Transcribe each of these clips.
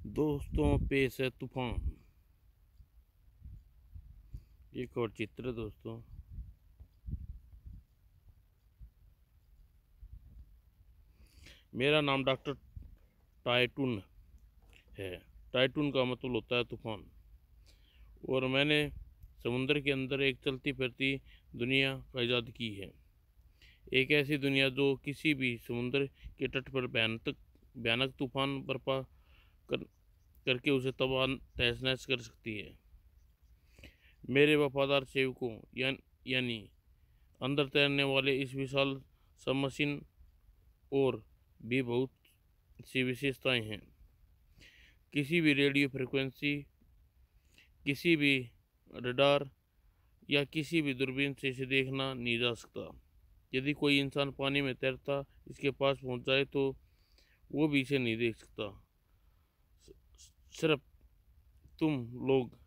दोस्तों पेश है तूफान। एक और चित्र दोस्तों। मेरा नाम डॉक्टर टाइटून है। टाइटून का मतलब होता है तूफान। और मैंने समुद्र के अंदर एक चलती फिरती दुनिया का इजाद की है। एक ऐसी दुनिया जो किसी भी समुद्र के तट पर भयानक तूफान बर्पा कर, करके उसे तबाह तहस नहस कर सकती है। मेरे वफादार सेवकों यानी अंदर तैरने वाले इस विशाल सबमरीन और भी बहुत सी विशेषताएं हैं। किसी भी रेडियो फ्रिक्वेंसी, किसी भी रडार या किसी भी दूरबीन से इसे देखना नहीं जा सकता। यदि कोई इंसान पानी में तैरता इसके पास पहुंच जाए तो वो भी इसे नहीं देख सकता। सिर्फ तुम लोग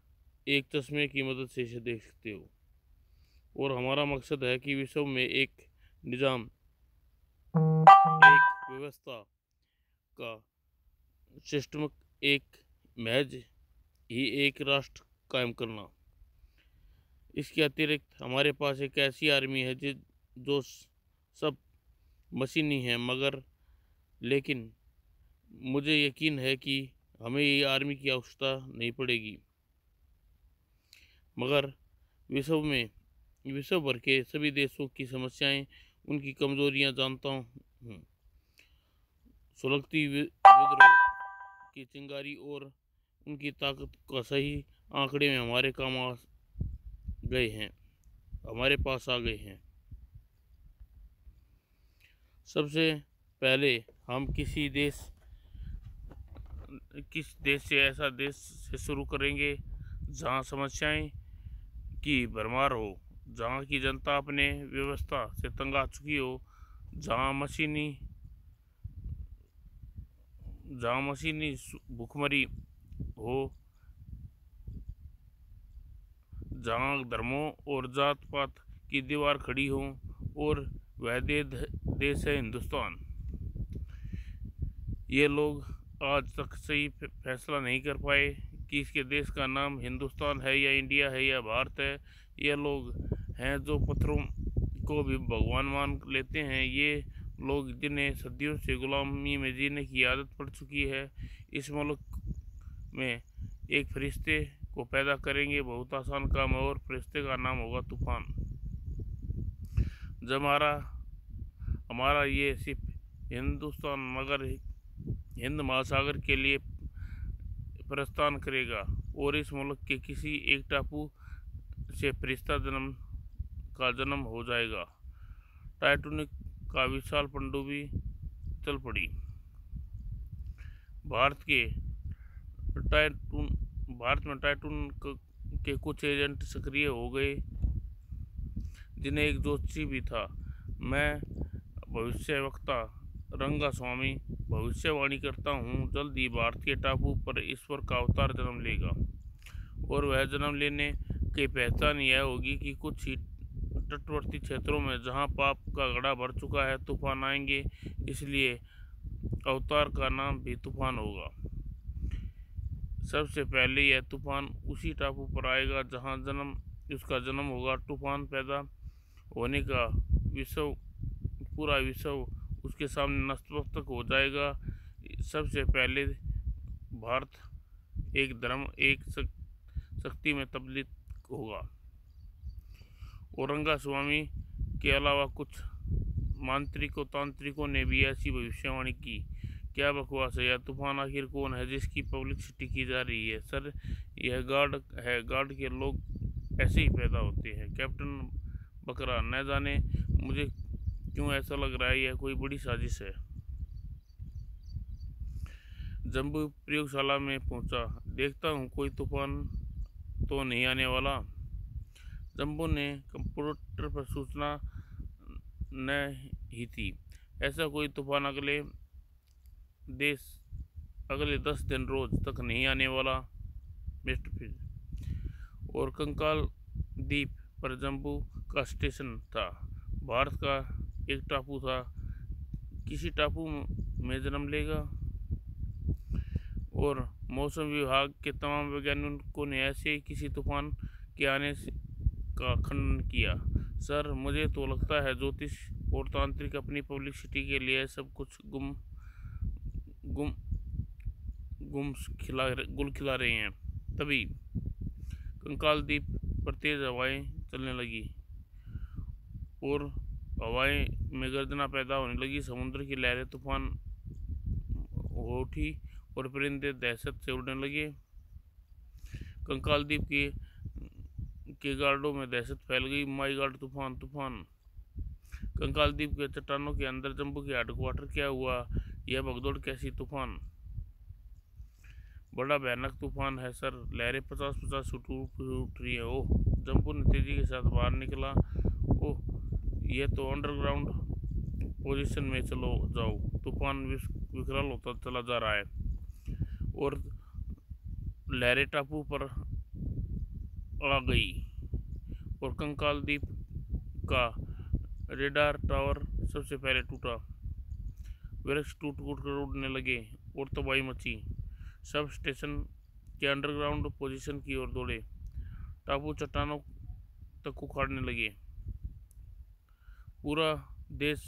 एक चश्मे की मदद से इसे देख सकते हो। और हमारा मकसद है कि विश्व में एक निज़ाम, एक व्यवस्था का सिस्टम, एक महज ही एक राष्ट्र कायम करना। इसके अतिरिक्त हमारे पास एक ऐसी आर्मी है जो सब मशीनी है, मगर लेकिन मुझे यकीन है कि हमें ये आर्मी की आवश्यकता नहीं पड़ेगी। मगर विश्व भर के सभी देशों की समस्याएं, उनकी कमजोरियां जानता हूँ। सुलगती विद्रोह की चिंगारी और उनकी ताकत का सही आंकड़े में हमारे पास आ गए हैं। सबसे पहले हम किस देश से ऐसा देश से शुरू करेंगे जहां समस्याएं की भरमार हो, जहां की जनता अपने व्यवस्था से तंग आ चुकी हो, जहां मशीनी भूखमरी हो, जहां धर्मों और जात पात की दीवार खड़ी हो। और वह देश है हिंदुस्तान। ये लोग आज तक सही फैसला नहीं कर पाए कि इसके देश का नाम हिंदुस्तान है या इंडिया है या भारत है। ये लोग हैं जो पत्थरों को भी भगवान मान लेते हैं। ये लोग जिन्हें सदियों से गुलामी में जीने की आदत पड़ चुकी है, इस मुल्क में एक फरिश्ते को पैदा करेंगे। बहुत आसान काम है और फरिश्ते का नाम होगा तूफान। जब हमारा ये सिर्फ हिंदुस्तान मगर हिंद महासागर के लिए प्रस्थान करेगा और इस मुल्क के किसी एक टापू से फरिश्ता जन्म हो जाएगा। टाइटैनिक का विशाल पनडुब्बी चल पड़ी। भारत में टाइटून के कुछ एजेंट सक्रिय हो गए, जिन्हें एक जोशी भी था। मैं भविष्यवक्ता रंगास्वामी भविष्यवाणी करता हूँ, जल्द ही भारत के टापू पर ईश्वर का अवतार जन्म लेगा। और वह जन्म लेने की पहचान यह होगी कि कुछ ही तटवर्ती क्षेत्रों में जहाँ पाप का घड़ा भर चुका है तूफान आएंगे। इसलिए अवतार का नाम भी तूफान होगा। सबसे पहले यह तूफान उसी टापू पर आएगा जहाँ उसका जन्म होगा। तूफान पैदा होने का पूरा विश्व उसके सामने नतमस्तक हो जाएगा। सबसे पहले भारत एक शक्ति में तब्दील होगा। औरंगास्वामी के अलावा कुछ तांत्रिकों ने भी ऐसी भविष्यवाणी की। क्या बकवास है! यह तूफान आखिर कौन है जिसकी पब्लिसिटी की जा रही है? सर, यह गार्ड के लोग ऐसे ही पैदा होते हैं कैप्टन बकरा। न जाने मुझे क्यों ऐसा लग रहा है यह कोई बड़ी साजिश है। जम्बू प्रयोगशाला में पहुंचा, देखता हूँ कोई तूफान तो नहीं आने वाला। जम्बू ने कंप्यूटर पर सूचना न ही थी। ऐसा कोई तूफान अगले 10 दिन रोज तक नहीं आने वाला। मिस्टर और कंकाल द्वीप पर जम्बू का स्टेशन था। भारत का एक टापू था, किसी टापू में जन्म लेगा। और मौसम विभाग के तमाम वैज्ञानिकों ने ऐसे ही किसी तूफान के आने का खंडन किया। सर, मुझे तो लगता है ज्योतिष और तांत्रिक अपनी पब्लिसिटी के लिए सब कुछ गुम गुल खिला रहे हैं। तभी कंकाल द्वीप पर तेज हवाएं चलने लगी और हवाएं में गर्जना पैदा होने लगी। समुद्र की लहरें तूफान हो उठी और परिंदे दहशत से उड़ने लगे। कंकाल द्वीप के गार्डों में दहशत फैल गई। माई गॉड, तूफान तूफान! कंकाल द्वीप के चट्टानों के अंदर जम्बू के हेडक्वार्टर। क्या हुआ? यह भगदौड़ कैसी? तूफान बड़ा भयानक तूफान है सर, लहरें 50-50 उठ रही है। ओह! जम्बू ने तेजी के साथ बाहर निकला। ओह, यह तो अंडरग्राउंड पोजीशन में चलो जाओ। तूफान विकराल होता चला जा रहा है और लहरें टापू पर आ गई और कंकाल द्वीप का रेडार टावर सबसे पहले टूटा। वृक्ष टूट टूट कर उड़ने लगे और तबाही मची। सब स्टेशन के अंडरग्राउंड पोजीशन की ओर दौड़े। टापू चट्टानों तक उखाड़ने लगे। पूरा देश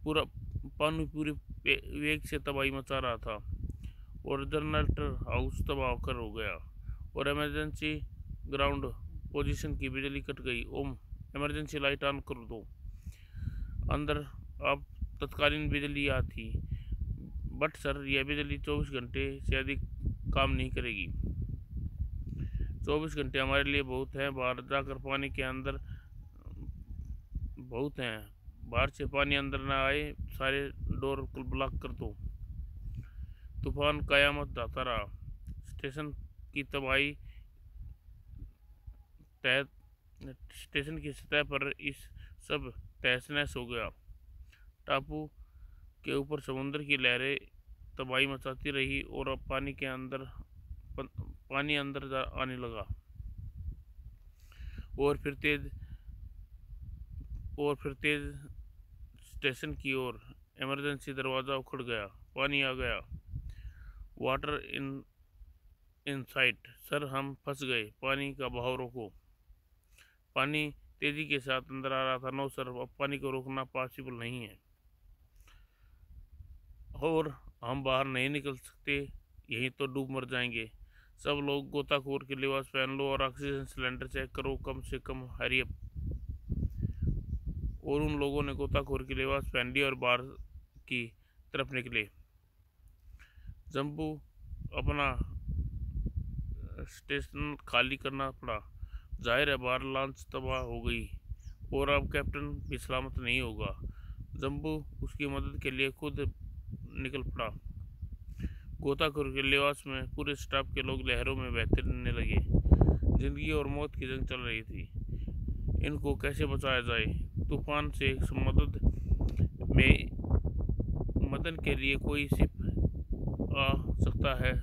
पूरा पानी पूरी वेग से तबाही मचा रहा था और जनरेटर हाउस तबाह कर हो गया और इमरजेंसी ग्राउंड पोजीशन की बिजली कट गई। ओम, इमरजेंसी लाइट ऑन कर दो। अंदर अब तत्कालीन बिजली आती। बट सर, यह बिजली 24 घंटे से अधिक काम नहीं करेगी। 24 घंटे हमारे लिए बहुत हैं। बाहर जाकर पानी के अंदर बहुत हैं। बाहर से पानी अंदर ना आए। सारे डोर को ब्लॉक कर दो। तूफान कयामत जाता रहा। स्टेशन की तबाही स्टेशन की सतह पर इस सब तहस नहस हो गया। टापू के ऊपर समुद्र की लहरें तबाही मचाती रही और अब पानी अंदर आने लगा और फिर तेज स्टेशन की ओर। इमरजेंसी दरवाज़ा उखड़ गया। पानी आ गया। Water in site. सर, हम फंस गए। पानी का बहाव रोको। पानी तेजी के साथ अंदर आ रहा था। नो सर, अब पानी को रोकना पॉसिबल नहीं है और हम बाहर नहीं निकल सकते। यहीं तो डूब मर जाएंगे। सब लोग गोताखोर के लिबास पहन लो और ऑक्सीजन सिलेंडर चेक करो, कम से कम हरी अप। और उन लोगों ने गोताखोर के लिबास पहन लिया और बाहर की तरफ निकले। जम्बू अपना स्टेशन खाली करना पड़ा। जाहिर है बाहर लॉन्च तबाह हो गई और अब कैप्टन भी सलामत नहीं होगा। जम्बू उसकी मदद के लिए खुद निकल पड़ा। गोताखोर के लिबास में पूरे स्टाफ के लोग लहरों में बहने लगे। जिंदगी और मौत की जंग चल रही थी। इनको कैसे बचाया जाए? तूफान से मदन के लिए कोई शिप आ सकता है?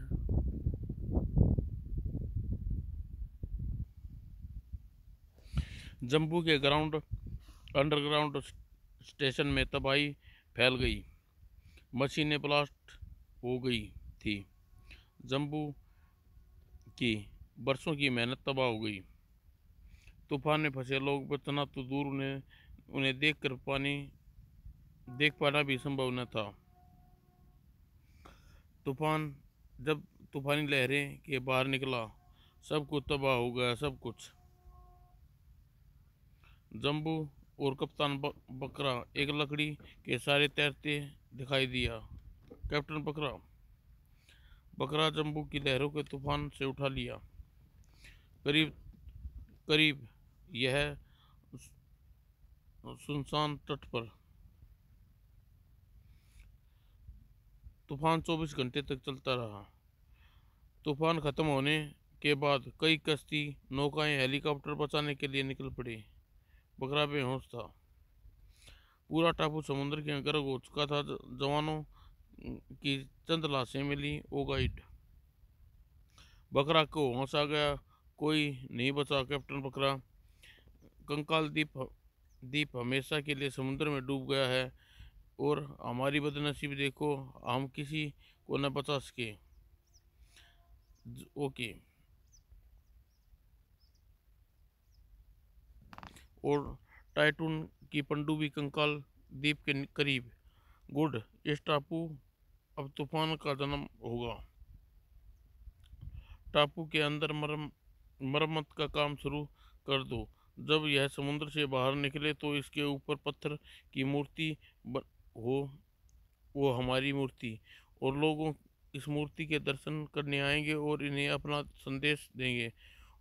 जम्बू के अंडरग्राउंड स्टेशन में तबाही फैल गई। मशीनें ब्लास्ट हो गई थी। जम्बू की बरसों की मेहनत तबाह हो गई। तूफान में फंसे लोग बचना तो दूर, उन्हें देख पाना भी संभव न था। जब तूफानी लहरें के बाहर निकला, सब कुछ तबाह हो गया। सब कुछ। जम्बू और कप्तान बकरा एक लकड़ी के सारे तैरते दिखाई दिया। कैप्टन बकरा जम्बू की लहरों के तूफान से उठा लिया। करीब करीब यह सुनसान तट पर। तूफान 24 घंटे तक चलता रहा। तूफान खत्म होने के बाद कई कश्ती, नौकाएं, हेलीकॉप्टर बचाने के लिए निकल पड़े। बकरा बेहोश था। पूरा टापू समुद्र के गर्क हो चुका था। जवानों की चंद लाशें मिली। ओ गाइड! बकरा को होश आ गया। कोई नहीं बचा। कैप्टन बकरा, कंकाल द्वीप हमेशा के लिए समुद्र में डूब गया है और हमारी बदनसीब देखो, हम किसी को न बचा सके। ओके। और टाइटून की पनडुब्बी कंकाल द्वीप के करीब। गुड, इस टापू अब तूफान का जन्म होगा। टापू के अंदर मरम्मत का काम शुरू कर दो। जब यह समुद्र से बाहर निकले तो इसके ऊपर पत्थर की मूर्ति हो, वो हमारी मूर्ति, और लोगों इस मूर्ति के दर्शन करने आएंगे और इन्हें अपना संदेश देंगे,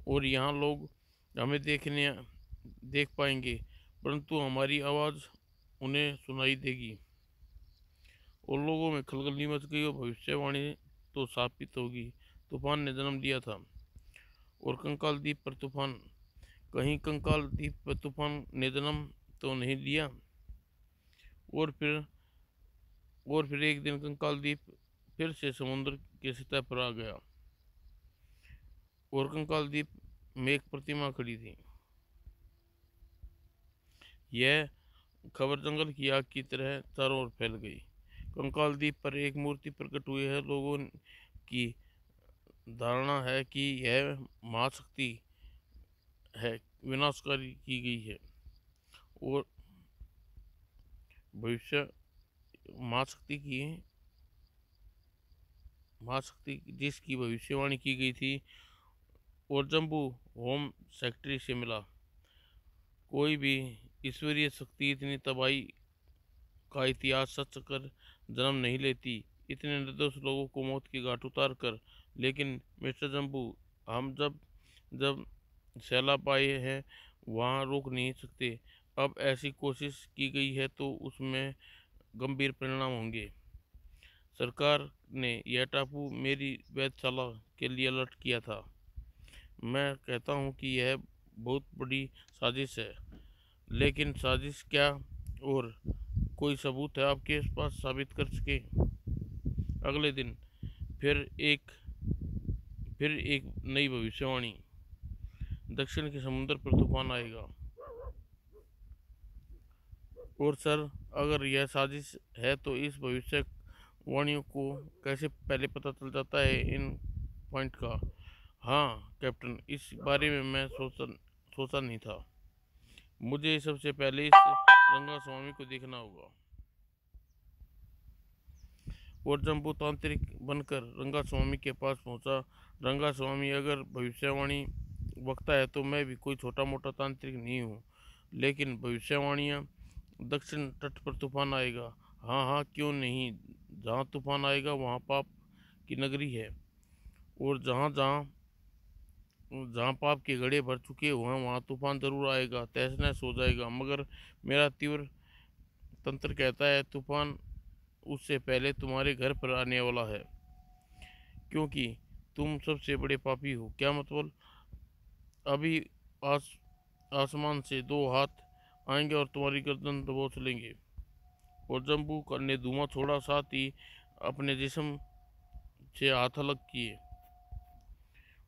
और यहाँ लोग हमें देख पाएंगे, परंतु हमारी आवाज़ उन्हें सुनाई देगी। और लोगों में खलबली मच गई और भविष्यवाणी तो स्थापित होगी। तूफान ने जन्म दिया था। और कंकाल द्वीप पर तूफान, कहीं कंकाल द्वीप पर तूफान ने जन्म तो नहीं लिया। और फिर एक दिन कंकाल द्वीप फिर से समुद्र के सतह पर आ गया, और कंकाल द्वीप में एक प्रतिमा खड़ी थी। यह खबर जंगल की आग की तरह चारों ओर फैल गई। कंकाल द्वीप पर एक मूर्ति प्रकट हुई है। लोगों की धारणा है कि यह महाशक्ति है, विनाशकारी की गई है, और भविष्य महाशक्ति की जिसकी भविष्यवाणी की गई थी। और जम्बू होम सेक्रेटरी से मिला। कोई भी ईश्वरीय शक्ति इतनी तबाही का इतिहास सच कर जन्म नहीं लेती, इतने निर्दोष लोगों को मौत की घाट उतार कर। लेकिन मिस्टर जम्बू, हम जब जब सैलाब आए हैं वहाँ रोक नहीं सकते। अब ऐसी कोशिश की गई है तो उसमें गंभीर परिणाम होंगे। सरकार ने यह टापू मेरी वेधशाला के लिए अलर्ट किया था। मैं कहता हूँ कि यह बहुत बड़ी साजिश है, लेकिन साजिश क्या, और कोई सबूत है आपके पास साबित कर सके? अगले दिन फिर एक नई भविष्यवाणी। दक्षिण के समुद्र पर तूफान आएगा। और सर, अगर यह साजिश है तो इस भविष्यवाणियों को कैसे पहले पता चल जाता है इन पॉइंट का? हाँ कैप्टन, इस बारे में मैं सोचा नहीं था। मुझे सबसे पहले इस रंगा स्वामी को देखना होगा। और जम्बू तांत्रिक बनकर रंगा स्वामी के पास पहुंचा। रंगा स्वामी, अगर भविष्यवाणी वक्ता है तो मैं भी कोई छोटा मोटा तांत्रिक नहीं हूँ, लेकिन भविष्यवाणियाँ, दक्षिण तट पर तूफान आएगा। हाँ हाँ, क्यों नहीं। जहाँ तूफान आएगा वहाँ पाप की नगरी है, और जहाँ जहाँ जहाँ पाप के घड़े भर चुके हुए हैं वहाँ तूफान जरूर आएगा, तहस नहस हो जाएगा। मगर मेरा तीव्र तंत्र कहता है तूफान उससे पहले तुम्हारे घर पर आने वाला है, क्योंकि तुम सबसे बड़े पापी हो। क्या मतलब? अभी आसमान से दो हाथ आएंगे और तुम्हारी गर्दन दबोच लेंगे। और जम्बू ने धुआं छोड़ा, साथ ही अपने जिस्म से हाथ अलग किए,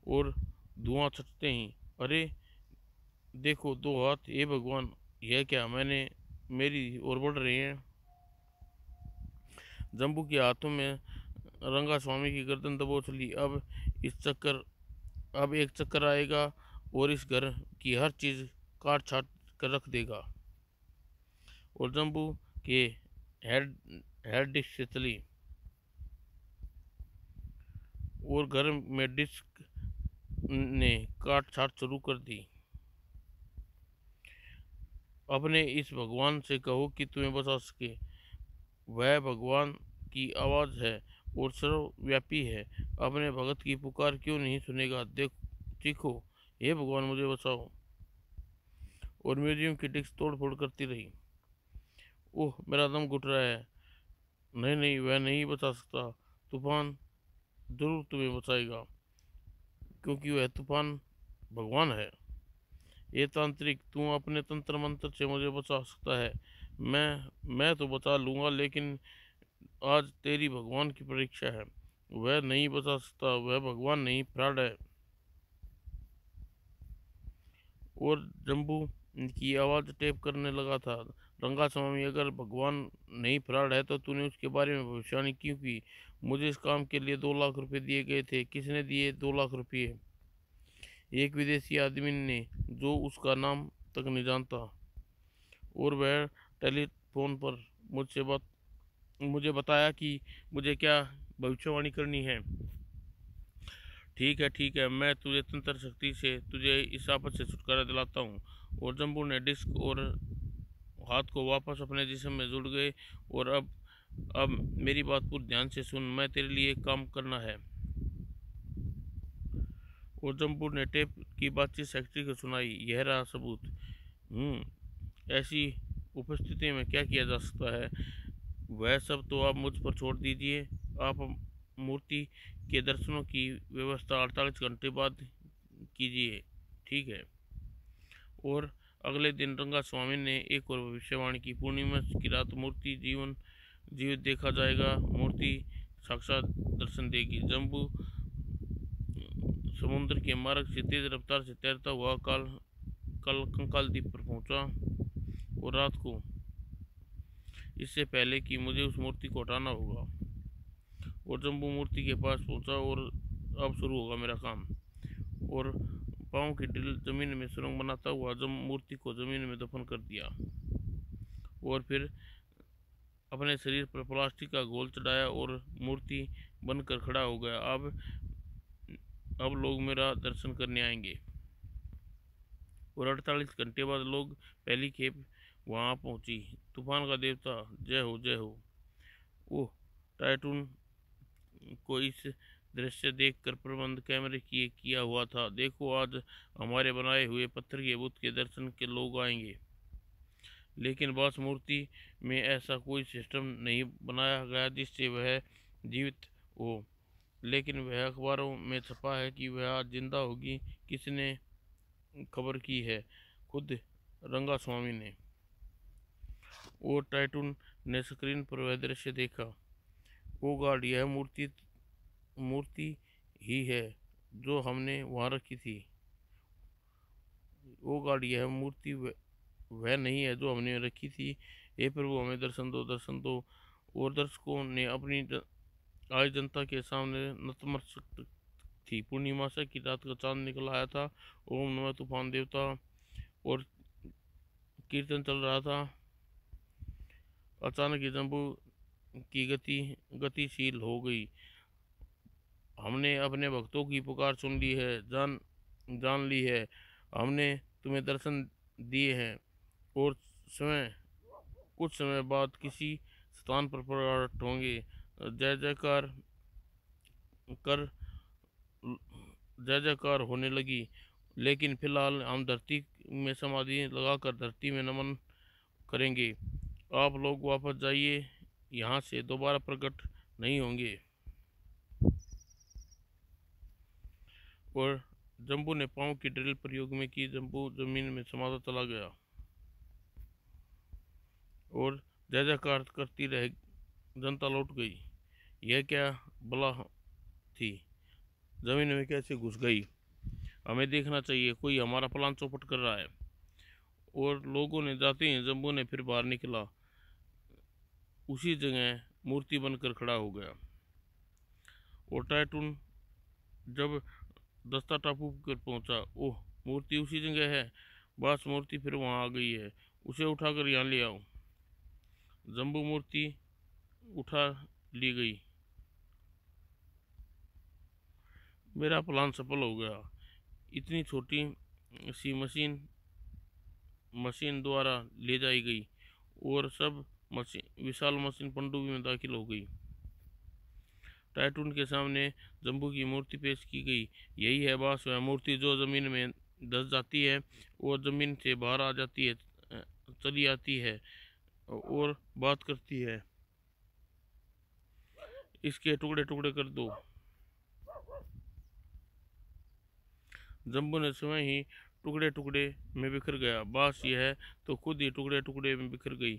और धुआं छटते ही, अरे देखो, दो हाथ, हे भगवान, यह क्या? मेरी ओर बढ़ रहे हैं। जम्बू के हाथों में रंगा स्वामी की गर्दन दबोच ली। अब एक चक्कर आएगा और इस घर की हर चीज़ काट छाट कर रख देगा। और जम्बू के हेड डिस्क से चली, और घर में डिस्क ने काट छाट शुरू कर दी। अपने इस भगवान से कहो कि तुम्हें बचा सके। वह भगवान की आवाज़ है और सर्वव्यापी है। अपने भगत की पुकार क्यों नहीं सुनेगा? चीखो, हे भगवान मुझे बचाओ। और म्यूजियम की डिस्क तोड़ फोड़ करती रही। ओह, मेरा दम घुट रहा है। नहीं नहीं, वह नहीं बचा सकता। तूफान जरूर तुम्हें बचाएगा, क्योंकि वह तूफान भगवान है। ये तांत्रिक, तू अपने तंत्र मंत्र से मुझे बचा सकता है। मैं तो बचा लूँगा, लेकिन आज तेरी भगवान की परीक्षा है। वह नहीं बचा सकता, वह भगवान नहीं, फ्रॉड है। और जम्बू की आवाज़ टेप करने लगा था। रंगा स्वामी, अगर भगवान नहीं फराड है तो तूने उसके बारे में भविष्यवाणी क्यों की? मुझे इस काम के लिए 2 लाख रुपए दिए गए थे। किसने दिए 2 लाख रुपये? एक विदेशी आदमी ने, जो उसका नाम तक नहीं जानता, और वह टेलीफोन पर मुझे बताया कि मुझे क्या भविष्यवाणी करनी है। ठीक है, मैं तुझे तंत्र शक्ति से तुझे इस आफत से छुटकारा दिलाता हूँ। और जम्बू ने डिस्क और हाथ को वापस अपने जिस्म में जुड़ गए। और अब मेरी बात पूरी ध्यान से सुन, मैं तेरे लिए काम करना है। और जम्बू ने टेप की बातचीत सेक्रेटरी को सुनाई। यह रहा सबूत। ऐसी उपस्थिति में क्या किया जा सकता है, वह सब तो आप मुझ पर छोड़ दीजिए। आप मूर्ति के दर्शनों की व्यवस्था 48 घंटे बाद कीजिए, ठीक है? और अगले दिन रंगा स्वामी ने एक और भविष्यवाणी की। पूर्णिमा की रात मूर्ति जीवित देखा जाएगा। मूर्ति साक्षात दर्शन देगी। जम्बू समुद्र के मार्ग से तेज रफ्तार से तैरता हुआ कल कंकाल द्वीप पर पहुंचा। और रात को, इससे पहले कि मुझे उस मूर्ति को हटाना होगा। और जम्बू मूर्ति के पास पहुंचा। और अब शुरू होगा मेरा काम। और पाँव की ड्रिल जमीन में सुरंग बनाता हुआ मूर्ति को जमीन में दफन कर दिया। और फिर अपने शरीर पर प्लास्टिक का गोल चढ़ाया और मूर्ति बनकर खड़ा हो गया। अब लोग मेरा दर्शन करने आएंगे। और 48 घंटे बाद लोग पहली खेप वहां पहुंची। तूफान का देवता, जय हो जय हो। ओह, टाइटून को इस दृश्य देखकर प्रबंध कैमरे किया हुआ था। देखो, आज हमारे बनाए हुए पत्थर के बुत के दर्शन के लोग आएंगे। लेकिन बॉस, मूर्ति में ऐसा कोई सिस्टम नहीं बनाया गया जिससे वह जीवित हो। लेकिन वह अखबारों में छपा है कि वह आज जिंदा होगी। किसने खबर की है? खुद रंगा स्वामी ने। और टाइटून ने स्क्रीन पर वह दृश्य देखा। वो गार्ड, यह मूर्ति ही है जो हमने वहां रखी थी। वो गार्ड, यह मूर्ति वह नहीं है जो हमने रखी थी। हे प्रभु, हमें दर्शन दो, दर्शन दो। और दर्शकों ने अपनी आज जनता के सामने नतमस्तक थी। पूर्णिमा की रात का चांद निकल आया था। ओम नमः तूफान देवता और कीर्तन चल रहा था। अचानक ही जम्बू की गतिशील हो गई। हमने अपने भक्तों की पुकार सुन ली है, जान ली है। हमने तुम्हें दर्शन दिए हैं और कुछ समय बाद किसी स्थान पर प्रकट होंगे। जय जयकार कर जय जयकार होने लगी। लेकिन फिलहाल हम धरती में समाधि लगाकर धरती में नमन करेंगे। आप लोग वापस जाइए, यहाँ से दोबारा प्रकट नहीं होंगे। और जम्बू ने पाँव की ड्रिल प्रयोग में की। जम्बू जमीन में समाता चला गया और जय जयकार करती रह जनता लौट गई। यह क्या बला थी? जमीन में कैसे घुस गई? हमें देखना चाहिए, कोई हमारा प्लान चौपट कर रहा है। और लोगों ने जाते ही जम्बू ने फिर बाहर निकला। उसी जगह मूर्ति बनकर खड़ा हो गया। और टाइटून जब दस्ता टापू पर पहुंचा, ओह, मूर्ति उसी जगह है। बस, मूर्ति फिर वहां आ गई है। उसे उठाकर यहाँ ले आओ। जम्बू मूर्ति उठा ली गई। मेरा प्लान सफल हो गया। इतनी छोटी सी मशीन द्वारा ले जाई गई और सब विशाल मशीन पनडुब्बी में दाखिल हो गई। टाइटून के सामने जम्बू की मूर्ति पेश की गई। यही है बॉस, वह मूर्ति जो जमीन में धंस जाती है और जमीन से बाहर आ जाती है, चली आती है और बात करती है। इसके टुकड़े टुकड़े कर दो। जम्बू ने स्वयं ही टुकड़े टुकड़े में बिखर गया। बॉस, यह तो खुद ही टुकड़े टुकड़े में बिखर गई।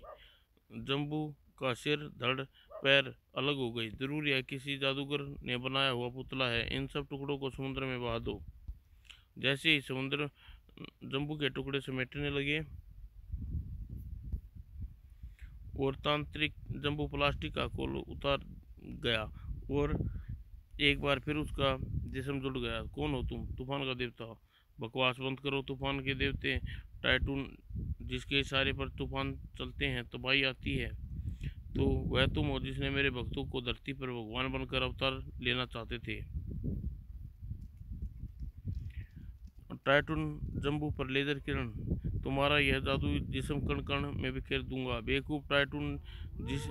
जम्बू का सिर, धड़, पैर अलग हो गई। जरूर यह किसी जादूगर ने बनाया हुआ पुतला है। इन सब टुकड़ों को समुद्र में बहा दो। जैसे ही समुद्र जम्बू के टुकड़े समेटने लगे, और तांत्रिक जम्बू प्लास्टिक का खोल उतार गया और एक बार फिर उसका जिस्म जुड़ गया। कौन हो तुम? तूफान का देवता। बकवास बंद करो तूफान के देवते। टाइटून, जिसके इशारे पर तूफान चलते हैं तबाही आती है, तो वह तुम हो जिसने मेरे भक्तों को धरती पर भगवान बनकर अवतार लेना चाहते थे। टाइटून जम्बू पर लेजर किरण, तुम्हारा यह जादू जिस्म कण कण में बिखेर दूंगा। बेवकूफ टाइटून, जिस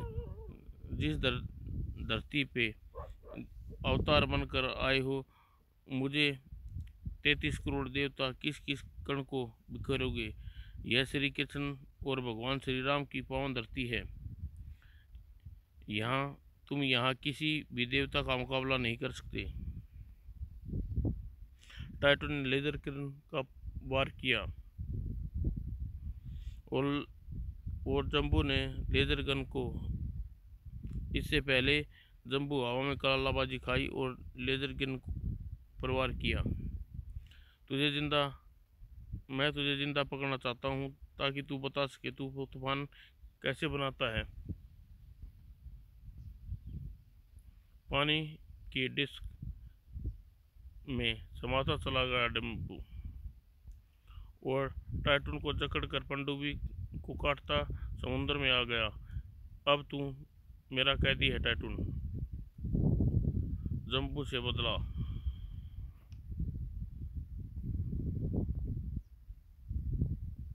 जिस धरती पे अवतार बनकर आए हो, मुझे 33 करोड़ देवता किस किस कण को बिखरोगे? यह श्री कृष्ण और भगवान श्री राम की पावन धरती है। तुम यहाँ किसी भी देवता का मुकाबला नहीं कर सकते। टाइटन ने लेजर किरण का वार किया और जम्बू ने लेजर गन को। इससे पहले जम्बू हवा में कलाबाजी खाई और लेजर गन पर वार किया। मैं तुझे जिंदा पकड़ना चाहता हूँ ताकि तू बता सके तू तूफान कैसे बनाता है। पानी की डिस्क में समाता चला गया जम्बू और टाइटून को जकड़कर पनडुब्बी को काटता समुद्र में आ गया। अब तू मेरा कैदी है टाइटून, जम्बू से बदला।